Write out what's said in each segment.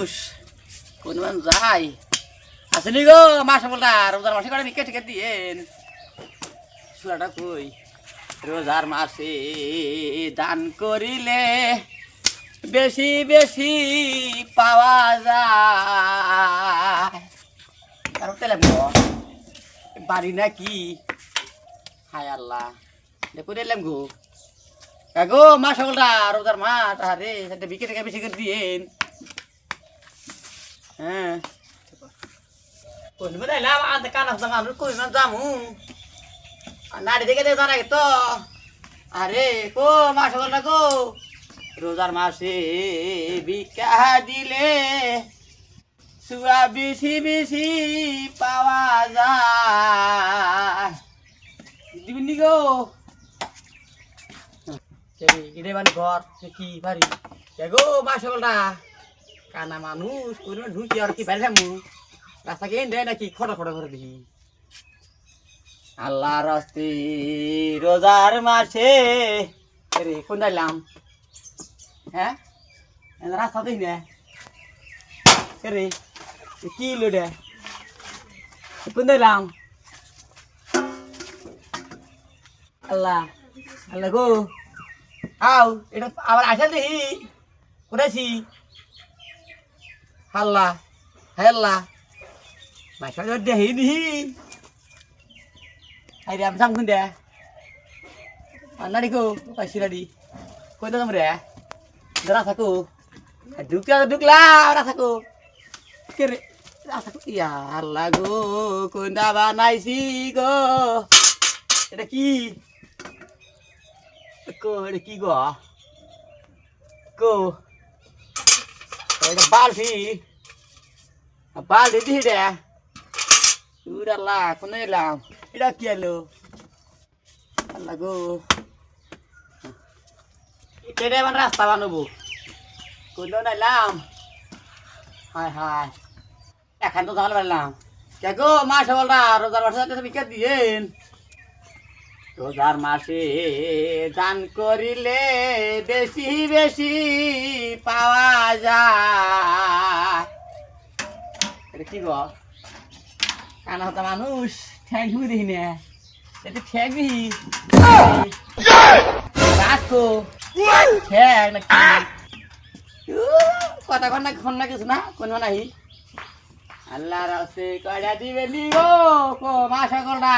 মানুষ কোন মান যাই আসেনি গো মাস বলটা রোজার মাসে করে ভিক্ষা টিকা দিয়েন সুরাটা কই রোজার মাসে দান করিলে বেশি বেশি পাওয়া যায় কারণ তেলে বাড়ি নাকি হায় আল্লাহ দেখো দিলাম গো গো মা সকলটা রোজার মাস আরে সেটা বিকে টাকা বেশি করে দিয়েন হ্যাঁ কোন মানে লাভ আনতে কানা মানুষ কই না জামুন নাড়ি দেখে দেখে দাঁড়াই তো আরে কো মা সকলটা গো রোজার মাসে ভিক্ষা দিলে সুয়া বেশি বেশি পাওয়া যায় দিবেন নি গো এটা মানে ঘর কি বাড়ি গো মা সকলটা কানা মানুষ কোনো ঢুকি আর কি বাইরে যাবো রাস্তা কে দেয় নাকি খটা খটা করে দেখি আল্লাহ রাস্তে রোজার মাসে রে কোন যাইলাম হ্যাঁ রাস্তা দেখি না রে কি লোডে কোন যাইলাম আল্লাহ আল্লাহ গো আও এটা আবার আসা দেখি কোথাছি হাল্লা হেল্লা মাইকা দেখি দিহি আরে আমি যাম কোন দে নাড়ি গো পাইছি নাড়ি কই দাম রে দাঁড়া থাকো ঢুকলা ওরা থাকো কে রে থাকো ইয়া আল্লাহ গো কোনটা বানাইছি গো এটা কি কো এটা কি গো কো এটা বালতি দিহি রে উড়াল্লা কোন এলাম এটা কি এলো আল্লাহ গো এটা মানে রাস্তা বানাবো কোন নাইলাম হায় হায় এখন তো জাল পারলাম কে গো মাস বলরা রোজার মাসে বিকে দিয়েন রোজার মাসে দান করিলে বেশি বেশি পাওয়া যায় এটা কি গো কানা হতা মানুষ ঠ্যাং ঢুকে দেখি না এটা ঠ্যাং দিহি রাখো ঠ্যাং না কথা খন না কিছু না কোন নাহি আল্লাহ রাস্তে কয়টা দিবে নি গো মা সকলটা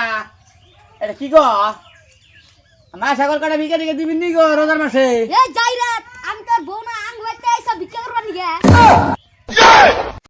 এটা কি গো মা সকল কয়টা ভিক্ষা টিকা দিবেন নি গো রোজার মাসে এই যাই রাত আমি তোর বউ না আঙ্গ হইতে এসব ভিক্ষা করবার নিগে